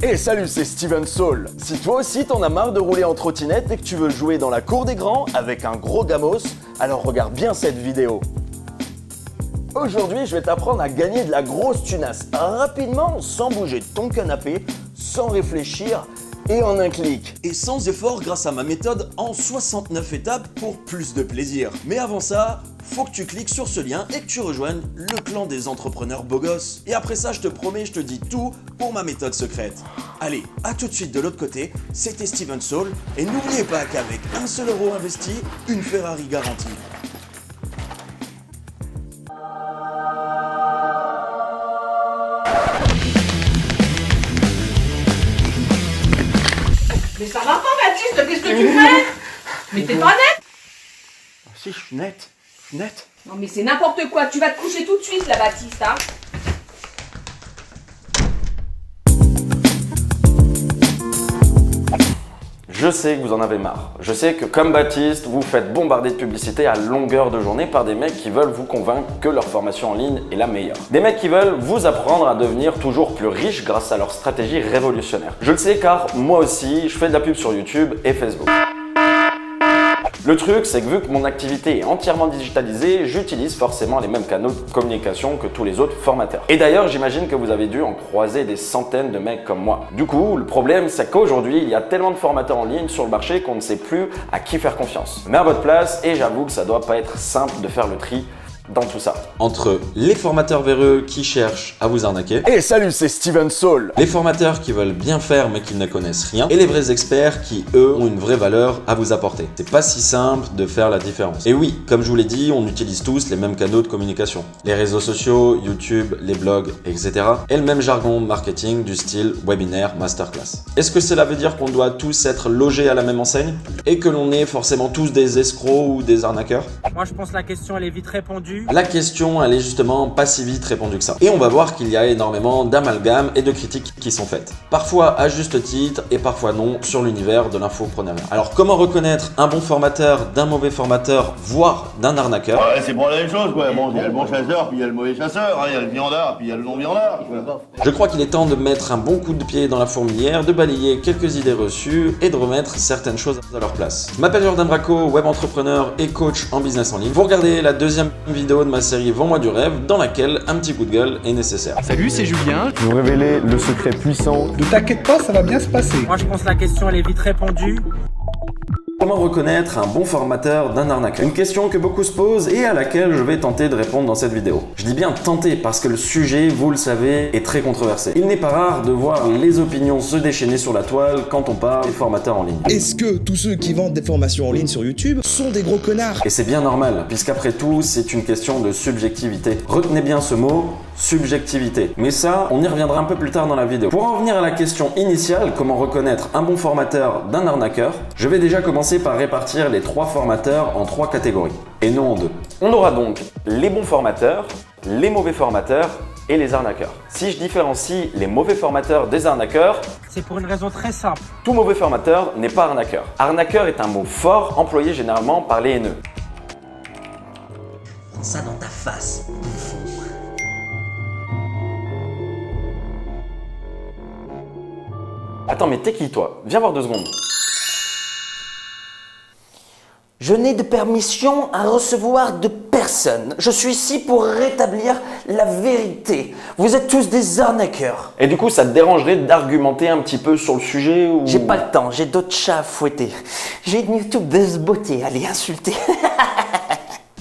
Hey salut, c'est Steven Saul. Si toi aussi t'en as marre de rouler en trottinette et que tu veux jouer dans la cour des grands avec un gros gamos, alors regarde bien cette vidéo. Aujourd'hui, je vais t'apprendre à gagner de la grosse tunasse rapidement, sans bouger de ton canapé, sans réfléchir et en un clic. Et sans effort grâce à ma méthode en 69 étapes pour plus de plaisir. Mais avant ça, faut que tu cliques sur ce lien et que tu rejoignes le clan des entrepreneurs beaux gosses. Et après ça, je te promets, je te dis tout pour ma méthode secrète. Allez, à tout de suite de l'autre côté, c'était Steven Saul. Et n'oubliez pas qu'avec un seul euro investi, une Ferrari garantie. Mais ça va pas, Baptiste, qu'est-ce que tu fais? Mais t'es pas net? Si, je suis net. Net. Non mais c'est n'importe quoi, tu vas te coucher tout de suite là, Baptiste, hein. Je sais que vous en avez marre. Je sais que comme Baptiste, vous faites bombarder de publicité à longueur de journée par des mecs qui veulent vous convaincre que leur formation en ligne est la meilleure. Des mecs qui veulent vous apprendre à devenir toujours plus riche grâce à leur stratégie révolutionnaire. Je le sais car moi aussi, je fais de la pub sur YouTube et Facebook. Le truc, c'est que vu que mon activité est entièrement digitalisée, j'utilise forcément les mêmes canaux de communication que tous les autres formateurs. Et d'ailleurs, j'imagine que vous avez dû en croiser des centaines de mecs comme moi. Du coup, le problème, c'est qu'aujourd'hui, il y a tellement de formateurs en ligne sur le marché qu'on ne sait plus à qui faire confiance. Mais à votre place, et j'avoue que ça doit pas être simple de faire le tri dans tout ça. Entre les formateurs véreux qui cherchent à vous arnaquer, Hey salut, c'est Steven Saul. les formateurs qui veulent bien faire mais qui ne connaissent rien, et les vrais experts qui, eux, ont une vraie valeur à vous apporter. C'est pas si simple de faire la différence. Et oui, comme je vous l'ai dit, on utilise tous les mêmes canaux de communication. Les réseaux sociaux, YouTube, les blogs, etc. Et le même jargon marketing du style webinaire, masterclass. Est-ce que cela veut dire qu'on doit tous être logés à la même enseigne? Et que l'on est forcément tous des escrocs ou des arnaqueurs? Moi je pense que la question elle est vite répondue. La question, elle est justement pas si vite répondue que ça. Et on va voir qu'il y a énormément d'amalgames et de critiques qui sont faites. Parfois à juste titre et parfois non sur l'univers de l'infopreneuriat. Alors comment reconnaître un bon formateur d'un mauvais formateur, voire d'un arnaqueur? Ouais, c'est pour la même chose, quoi. Bon, il y a le bon chasseur, puis il y a le mauvais chasseur, hein. Il y a le viandard, puis il y a le non-viandard, quoi. Je crois qu'il est temps de mettre un bon coup de pied dans la fourmilière, de balayer quelques idées reçues et de remettre certaines choses à leur place. Je m'appelle Jordan Braco, web entrepreneur et coach en business en ligne. Vous regardez la deuxième vidéo de ma série Vends-moi du rêve, dans laquelle un petit coup de gueule est nécessaire. Salut, c'est Julien. Vous révélez le secret puissant. Ne t'inquiète pas, ça va bien se passer. Moi je pense que la question elle est vite répondue. Comment reconnaître un bon formateur d'un arnaqueur? Une question que beaucoup se posent et à laquelle je vais tenter de répondre dans cette vidéo. Je dis bien tenter parce que le sujet, vous le savez, est très controversé. Il n'est pas rare de voir les opinions se déchaîner sur la toile quand on parle des formateurs en ligne. Est-ce que tous ceux qui vendent des formations en ligne sur YouTube sont des gros connards? Et c'est bien normal, puisqu'après tout, c'est une question de subjectivité. Retenez bien ce mot, subjectivité. Mais ça, on y reviendra un peu plus tard dans la vidéo. Pour en revenir à la question initiale, comment reconnaître un bon formateur d'un arnaqueur, je vais déjà commencer par répartir les trois formateurs en trois catégories, et non en deux. On aura donc les bons formateurs, les mauvais formateurs et les arnaqueurs. Si je différencie les mauvais formateurs des arnaqueurs, C'est pour une raison très simple. tout mauvais formateur n'est pas arnaqueur. Arnaqueur est un mot fort employé généralement par les haineux. Prends ça dans ta face, bouffon. Attends, mais t'es qui toi? Viens voir 2 secondes. Je n'ai de permission à recevoir de personne. Je suis ici pour rétablir la vérité. Vous êtes tous des arnaqueurs. Et du coup, ça te dérangerait d'argumenter un petit peu sur le sujet ou... J'ai pas le temps, j'ai d'autres chats à fouetter. J'ai une YouTube de ce beauté, allez insulter.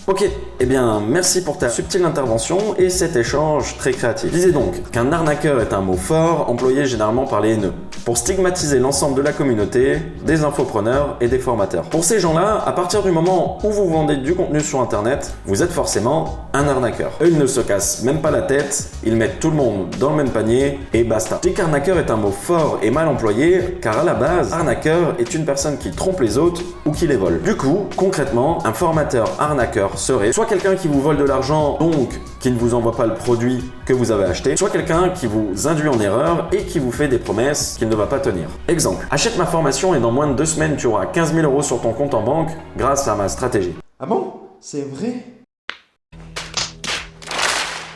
Ok, eh bien merci pour ta subtile intervention et cet échange très créatif. Je disais donc qu'un arnaqueur est un mot fort employé généralement par les haineux pour stigmatiser l'ensemble de la communauté, des infopreneurs et des formateurs. Pour ces gens-là, à partir du moment où vous vendez du contenu sur internet, vous êtes forcément un arnaqueur. Eux, ils ne se cassent même pas la tête, ils mettent tout le monde dans le même panier et basta. Je dis qu'arnaqueur est un mot fort et mal employé car à la base, arnaqueur est une personne qui trompe les autres ou qui les vole. Du coup, concrètement, un formateur arnaqueur serait soit quelqu'un qui vous vole de l'argent, donc qui ne vous envoie pas le produit que vous avez acheté, soit quelqu'un qui vous induit en erreur et qui vous fait des promesses qu'il ne va pas tenir. Exemple, achète ma formation et dans moins de 2 semaines, tu auras 15 000 € sur ton compte en banque grâce à ma stratégie. Ah bon? C'est vrai?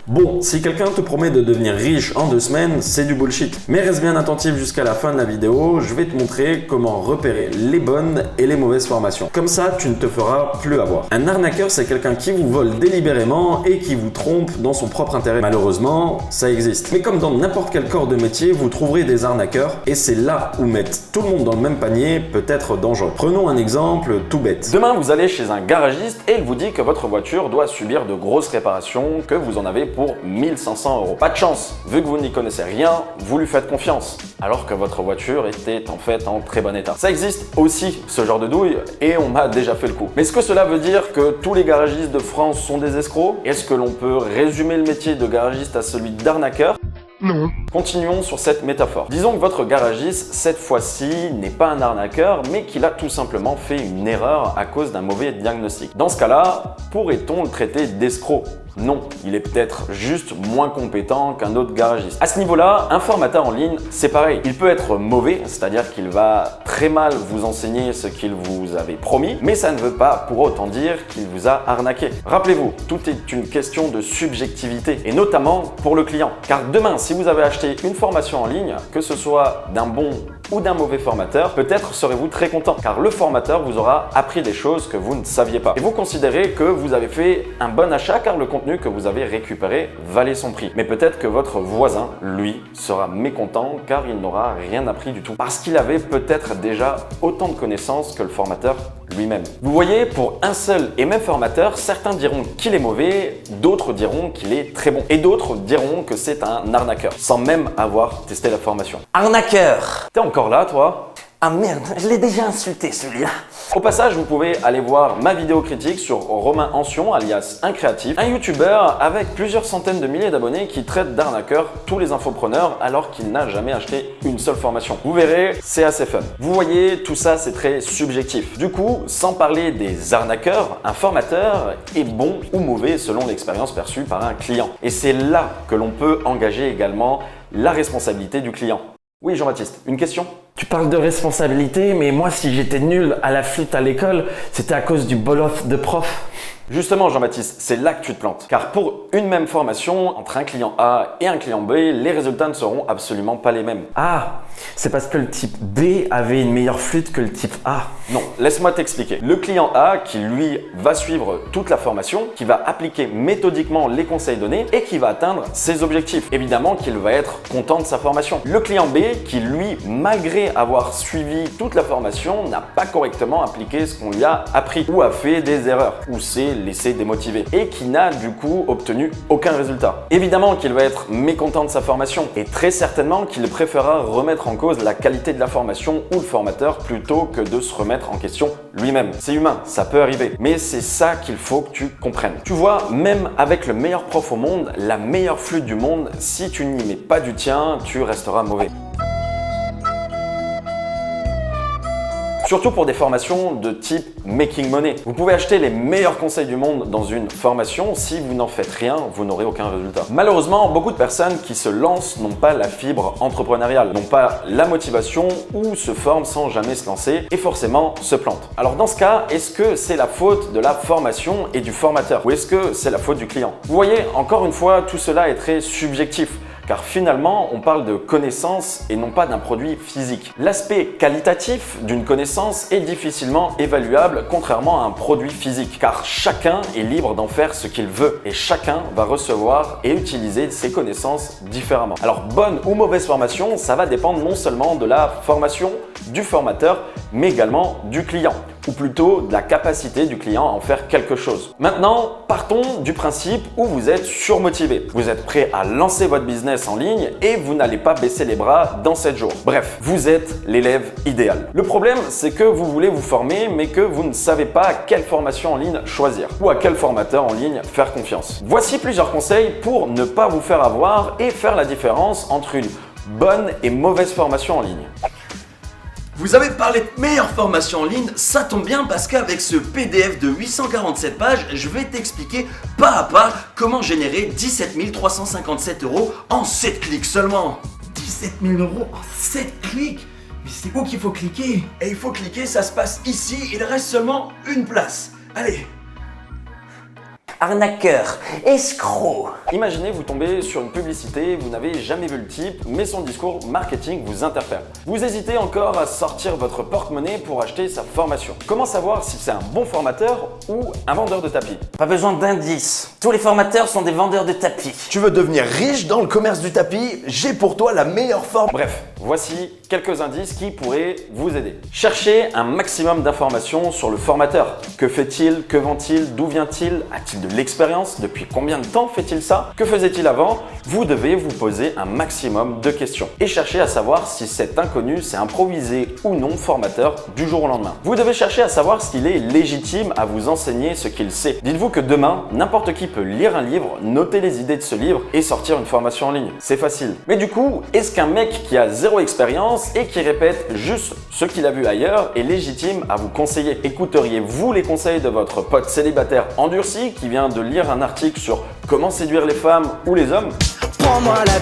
Bon, si quelqu'un te promet de devenir riche en 2 semaines, c'est du bullshit. Mais reste bien attentif jusqu'à la fin de la vidéo, je vais te montrer comment repérer les bonnes et les mauvaises formations. Comme ça, tu ne te feras plus avoir. Un arnaqueur, c'est quelqu'un qui vous vole délibérément et qui vous trompe dans son propre intérêt. Malheureusement, ça existe. Mais comme dans n'importe quel corps de métier, vous trouverez des arnaqueurs et c'est là où mettre tout le monde dans le même panier peut être dangereux. Prenons un exemple tout bête. Demain, vous allez chez un garagiste et il vous dit que votre voiture doit subir de grosses réparations, que vous en avez pour 1500 €. Pas de chance, vu que vous n'y connaissez rien, vous lui faites confiance, alors que votre voiture était en fait en très bon état. Ça existe aussi, ce genre de douille, et on m'a déjà fait le coup. Mais est-ce que cela veut dire que tous les garagistes de France sont des escrocs? Est-ce que l'on peut résumer le métier de garagiste à celui d'arnaqueur? Non. Continuons sur cette métaphore. Disons que votre garagiste, cette fois-ci, n'est pas un arnaqueur, mais qu'il a tout simplement fait une erreur à cause d'un mauvais diagnostic. Dans ce cas-là, pourrait-on le traiter d'escroc? Non, il est peut-être juste moins compétent qu'un autre garagiste. À ce niveau-là, un formateur en ligne, c'est pareil. Il peut être mauvais, c'est-à-dire qu'il va très mal vous enseigner ce qu'il vous avait promis, mais ça ne veut pas pour autant dire qu'il vous a arnaqué. Rappelez-vous, tout est une question de subjectivité, et notamment pour le client. Car demain, si vous avez acheté une formation en ligne, que ce soit d'un bon ou d'un mauvais formateur, peut-être serez-vous très content, car le formateur vous aura appris des choses que vous ne saviez pas. Et vous considérez que vous avez fait un bon achat car le contenu que vous avez récupéré valait son prix. Mais peut-être que votre voisin, lui, sera mécontent car il n'aura rien appris du tout. Parce qu'il avait peut-être déjà autant de connaissances que le formateur lui-même. Vous voyez, pour un seul et même formateur, certains diront qu'il est mauvais, d'autres diront qu'il est très bon. Et d'autres diront que c'est un arnaqueur, sans même avoir testé la formation. Arnaqueur! T'es encore là, toi? Ah merde, je l'ai déjà insulté celui-là. Au passage, vous pouvez aller voir ma vidéo critique sur Romain Ancion, alias Incréatif, un youtubeur avec plusieurs centaines de milliers d'abonnés qui traite d'arnaqueur tous les infopreneurs alors qu'il n'a jamais acheté une seule formation. Vous verrez, c'est assez fun. Vous voyez, tout ça c'est très subjectif. Du coup, sans parler des arnaqueurs, un formateur est bon ou mauvais selon l'expérience perçue par un client. Et c'est là que l'on peut engager également la responsabilité du client. Oui, Jean-Baptiste, une question? Tu parles de responsabilité, mais moi, si j'étais nul à la flûte à l'école, c'était à cause du bol-off de prof. Justement, Jean-Baptiste, c'est là que tu te plantes. Car pour une même formation, entre un client A et un client B, les résultats ne seront absolument pas les mêmes. Ah, c'est parce que le type B avait une meilleure flûte que le type A. Non, laisse-moi t'expliquer. Le client A, qui lui va suivre toute la formation, qui va appliquer méthodiquement les conseils donnés et qui va atteindre ses objectifs. Évidemment qu'il va être content de sa formation. Le client B, qui lui, malgré avoir suivi toute la formation, n'a pas correctement appliqué ce qu'on lui a appris ou a fait des erreurs ou s'est laissé démotiver et qui n'a du coup obtenu aucun résultat. Évidemment qu'il va être mécontent de sa formation et très certainement qu'il préférera remettre en cause la qualité de la formation ou le formateur plutôt que de se remettre en question lui-même. C'est humain, ça peut arriver, mais c'est ça qu'il faut que tu comprennes. Tu vois, même avec le meilleur prof au monde, la meilleure flûte du monde, si tu n'y mets pas du tien, tu resteras mauvais. Surtout pour des formations de type Making Money. Vous pouvez acheter les meilleurs conseils du monde dans une formation, si vous n'en faites rien, vous n'aurez aucun résultat. Malheureusement, beaucoup de personnes qui se lancent n'ont pas la fibre entrepreneuriale, n'ont pas la motivation ou se forment sans jamais se lancer et forcément se plantent. Alors dans ce cas, est-ce que c'est la faute de la formation et du formateur ou est-ce que c'est la faute du client? Vous voyez, encore une fois, tout cela est très subjectif. Car finalement, on parle de connaissances et non pas d'un produit physique. L'aspect qualitatif d'une connaissance est difficilement évaluable contrairement à un produit physique, car chacun est libre d'en faire ce qu'il veut et chacun va recevoir et utiliser ses connaissances différemment. Alors, bonne ou mauvaise formation, ça va dépendre non seulement de la formation du formateur, mais également du client, ou plutôt de la capacité du client à en faire quelque chose. Maintenant, partons du principe où vous êtes surmotivé. Vous êtes prêt à lancer votre business en ligne et vous n'allez pas baisser les bras dans 7 jours. Bref, vous êtes l'élève idéal. Le problème, c'est que vous voulez vous former, mais que vous ne savez pas quelle formation en ligne choisir ou à quel formateur en ligne faire confiance. Voici plusieurs conseils pour ne pas vous faire avoir et faire la différence entre une bonne et mauvaise formation en ligne. Vous avez parlé de meilleure formation en ligne, ça tombe bien parce qu'avec ce PDF de 847 pages, je vais t'expliquer pas à pas comment générer 17 357 € en 7 clics seulement. 17 000 € en 7 clics? Mais c'est où qu'il faut cliquer? Et il faut cliquer, ça se passe ici, il reste seulement une place. Allez. arnaqueur, escroc. Imaginez, vous tombez sur une publicité, vous n'avez jamais vu le type, mais son discours marketing vous interpelle. Vous hésitez encore à sortir votre porte-monnaie pour acheter sa formation. Comment savoir si c'est un bon formateur ou un vendeur de tapis? Pas besoin d'indices. Tous les formateurs sont des vendeurs de tapis. Tu veux devenir riche dans le commerce du tapis? J'ai pour toi la meilleure forme. Bref, voici quelques indices qui pourraient vous aider. Cherchez un maximum d'informations sur le formateur. Que fait-il? Que vend-il? D'où vient-il? A-t-il de l'expérience? Depuis combien de temps fait-il ça? Que faisait-il avant? Vous devez vous poser un maximum de questions et chercher à savoir si cet inconnu s'est improvisé ou non formateur du jour au lendemain. Vous devez chercher à savoir s'il est légitime à vous enseigner ce qu'il sait. Dites-vous que demain, n'importe qui peut lire un livre, noter les idées de ce livre et sortir une formation en ligne. C'est facile. Mais du coup, est-ce qu'un mec qui a zéro expérience et qui répète juste ce qu'il a vu ailleurs est légitime à vous conseiller? Écouteriez-vous les conseils de votre pote célibataire endurci qui vient de lire un article sur comment séduire les femmes ou les hommes? Prends-moi la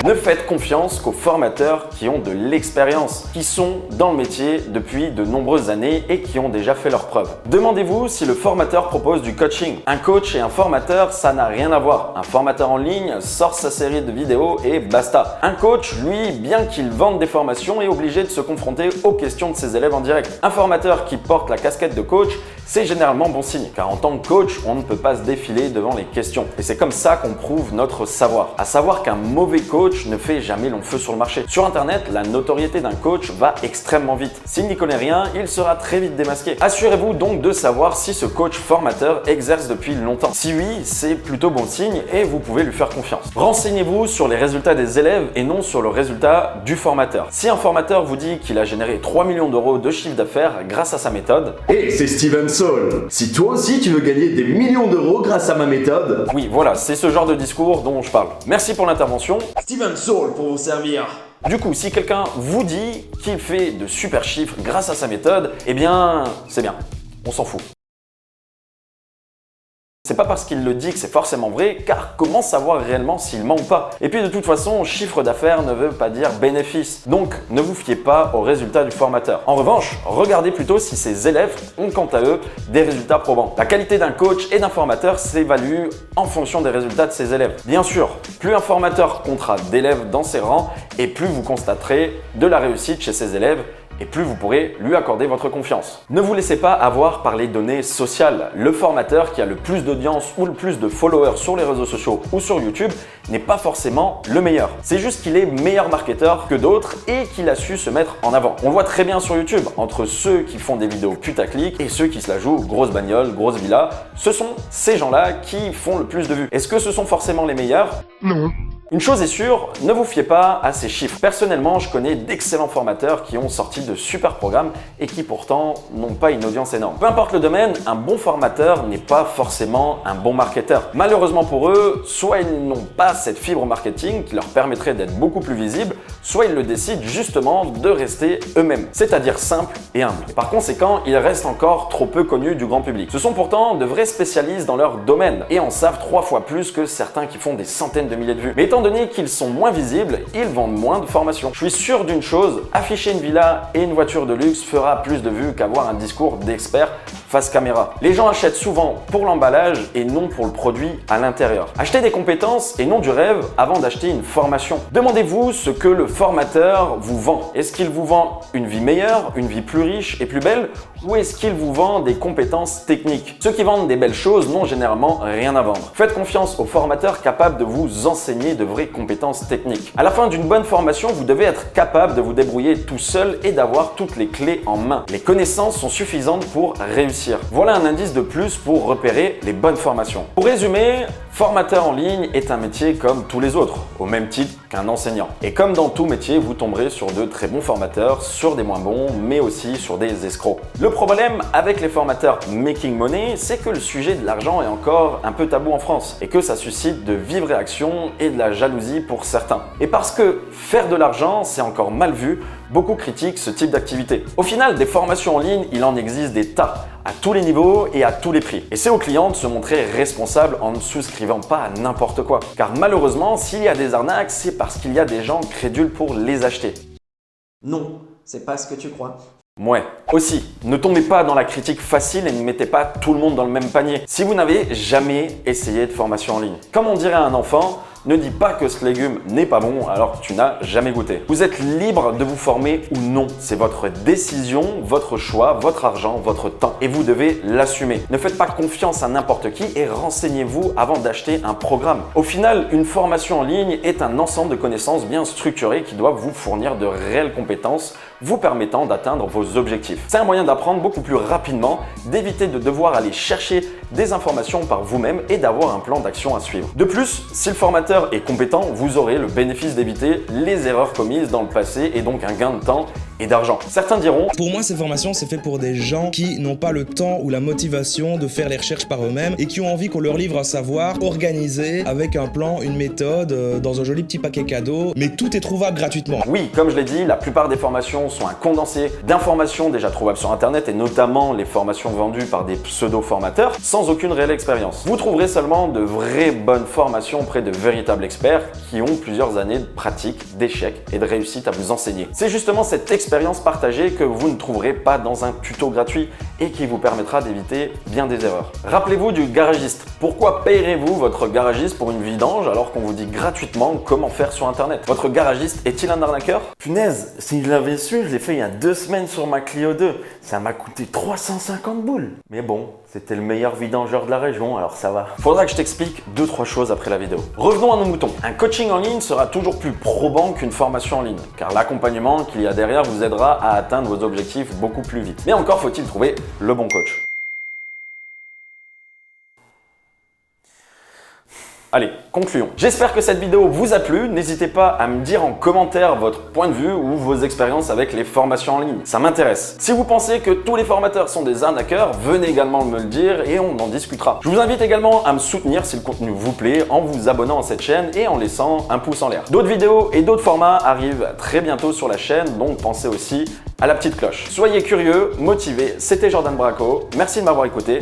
Ne faites confiance qu'aux formateurs qui ont de l'expérience, qui sont dans le métier depuis de nombreuses années et qui ont déjà fait leurs preuves. Demandez-vous si le formateur propose du coaching. Un coach et un formateur, ça n'a rien à voir. Un formateur en ligne sort sa série de vidéos et basta. Un coach, lui, bien qu'il vende des formations, est obligé de se confronter aux questions de ses élèves en direct. Un formateur qui porte la casquette de coach, c'est généralement bon signe, car en tant que coach, on ne peut pas se défiler devant les questions. Et c'est comme ça qu'on prouve notre savoir. À savoir qu'un mauvais coach ne fait jamais long feu sur le marché. Sur internet, la notoriété d'un coach va extrêmement vite. S'il n'y connaît rien, il sera très vite démasqué. Assurez-vous donc de savoir si ce coach formateur exerce depuis longtemps. Si oui, c'est plutôt bon signe et vous pouvez lui faire confiance. Renseignez-vous sur les résultats des élèves et non sur le résultat du formateur. Si un formateur vous dit qu'il a généré 3 millions d'euros de chiffre d'affaires grâce à sa méthode, Et c'est Steven Saul. Si toi aussi tu veux gagner des millions d'euros grâce à ma méthode, oui, voilà, c'est ce genre de discours dont je parle. Merci pour l'intervention. Steven Saul pour vous servir. Du coup, si quelqu'un vous dit qu'il fait de super chiffres grâce à sa méthode, eh bien, c'est bien. On s'en fout. C'est pas parce qu'il le dit que c'est forcément vrai, car comment savoir réellement s'il ment ou pas? Et puis de toute façon, chiffre d'affaires ne veut pas dire bénéfice, donc ne vous fiez pas aux résultats du formateur. En revanche, regardez plutôt si ses élèves ont quant à eux des résultats probants. La qualité d'un coach et d'un formateur s'évalue en fonction des résultats de ses élèves. Bien sûr, plus un formateur comptera d'élèves dans ses rangs, et plus vous constaterez de la réussite chez ses élèves, et plus vous pourrez lui accorder votre confiance. Ne vous laissez pas avoir par les données sociales. Le formateur qui a le plus d'audience ou le plus de followers sur les réseaux sociaux ou sur YouTube n'est pas forcément le meilleur. C'est juste qu'il est meilleur marketeur que d'autres et qu'il a su se mettre en avant. On le voit très bien sur YouTube, entre ceux qui font des vidéos putaclic et ceux qui se la jouent grosse bagnole, grosse villa, ce sont ces gens-là qui font le plus de vues. Est-ce que ce sont forcément les meilleurs? Non. Une chose est sûre, ne vous fiez pas à ces chiffres. Personnellement, je connais d'excellents formateurs qui ont sorti de super programmes et qui pourtant n'ont pas une audience énorme. Peu importe le domaine, un bon formateur n'est pas forcément un bon marketeur. Malheureusement pour eux, soit ils n'ont pas cette fibre marketing qui leur permettrait d'être beaucoup plus visibles, soit ils le décident justement de rester eux-mêmes, c'est-à-dire simples et humbles. Et par conséquent, ils restent encore trop peu connus du grand public. Ce sont pourtant de vrais spécialistes dans leur domaine et en savent 3 fois plus que certains qui font des centaines de milliers de vues. Mais étant donné qu'ils sont moins visibles, ils vendent moins de formations. Je suis sûr d'une chose, afficher une villa et une voiture de luxe fera plus de vues qu'avoir un discours d'expert face caméra. Les gens achètent souvent pour l'emballage et non pour le produit à l'intérieur. Achetez des compétences et non du rêve avant d'acheter une formation. Demandez-vous ce que le formateur vous vend. Est-ce qu'il vous vend une vie meilleure, une vie plus riche et plus belle, ou est-ce qu'il vous vend des compétences techniques? Ceux qui vendent des belles choses n'ont généralement rien à vendre. Faites confiance aux formateurs capables de vous enseigner de vraies compétences techniques. À la fin d'une bonne formation, vous devez être capable de vous débrouiller tout seul et d'avoir toutes les clés en main. Les connaissances sont suffisantes pour réussir. Voilà un indice de plus pour repérer les bonnes formations. Pour résumer, formateur en ligne est un métier comme tous les autres, au même titre qu'un enseignant. Et comme dans tout métier, vous tomberez sur de très bons formateurs, sur des moins bons, mais aussi sur des escrocs. Le problème avec les formateurs making money, c'est que le sujet de l'argent est encore un peu tabou en France et que ça suscite de vives réactions et de la jalousie pour certains. Et parce que faire de l'argent, c'est encore mal vu, beaucoup critiquent ce type d'activité. Au final, des formations en ligne, il en existe des tas, à tous les niveaux et à tous les prix. Et c'est aux clients de se montrer responsables en ne souscrivant pas à n'importe quoi. Car malheureusement, s'il y a des arnaques, c'est parce qu'il y a des gens crédules pour les acheter. Non, c'est pas ce que tu crois. Ouais. Aussi, ne tombez pas dans la critique facile et ne mettez pas tout le monde dans le même panier. Si vous n'avez jamais essayé de formation en ligne, comme on dirait à un enfant, ne dis pas que ce légume n'est pas bon alors que tu n'as jamais goûté. Vous êtes libre de vous former ou non. C'est votre décision, votre choix, votre argent, votre temps. Et vous devez l'assumer. Ne faites pas confiance à n'importe qui et renseignez-vous avant d'acheter un programme. Au final, une formation en ligne est un ensemble de connaissances bien structurées qui doivent vous fournir de réelles compétences vous permettant d'atteindre vos objectifs. C'est un moyen d'apprendre beaucoup plus rapidement, d'éviter de devoir aller chercher des informations par vous-même et d'avoir un plan d'action à suivre. De plus, si le formateur est compétent, vous aurez le bénéfice d'éviter les erreurs commises dans le passé et donc un gain de temps et d'argent. Certains diront « Pour moi, ces formations, c'est fait pour des gens qui n'ont pas le temps ou la motivation de faire les recherches par eux-mêmes et qui ont envie qu'on leur livre un savoir organisé avec un plan, une méthode, dans un joli petit paquet cadeau, mais tout est trouvable gratuitement. » Oui, comme je l'ai dit, la plupart des formations sont un condensé d'informations déjà trouvables sur Internet et notamment les formations vendues par des pseudo-formateurs sans aucune réelle expérience. Vous trouverez seulement de vraies bonnes formations auprès de véritables experts qui ont plusieurs années de pratique, d'échecs et de réussite à vous enseigner. C'est justement cette expérience partagée que vous ne trouverez pas dans un tuto gratuit et qui vous permettra d'éviter bien des erreurs. Rappelez-vous du garagiste. Pourquoi payerez-vous votre garagiste pour une vidange alors qu'on vous dit gratuitement comment faire sur Internet? Votre garagiste est-il un arnaqueur? Punaise, si je l'avais su, je l'ai fait il y a 2 semaines sur ma Clio 2. Ça m'a coûté 350 boules. Mais bon, c'était le meilleur vidangeur de la région, alors ça va. Faudra que je t'explique 2-3 choses après la vidéo. Revenons à nos moutons. Un coaching en ligne sera toujours plus probant qu'une formation en ligne, car l'accompagnement qu'il y a derrière vous aidera à atteindre vos objectifs beaucoup plus vite. Mais encore faut-il trouver le bon coach. Allez, concluons. J'espère que cette vidéo vous a plu. N'hésitez pas à me dire en commentaire votre point de vue ou vos expériences avec les formations en ligne. Ça m'intéresse. Si vous pensez que tous les formateurs sont des arnaqueurs, venez également me le dire et on en discutera. Je vous invite également à me soutenir si le contenu vous plaît en vous abonnant à cette chaîne et en laissant un pouce en l'air. D'autres vidéos et d'autres formats arrivent très bientôt sur la chaîne, donc pensez aussi à la petite cloche. Soyez curieux, motivés. C'était Jordan Braco. Merci de m'avoir écouté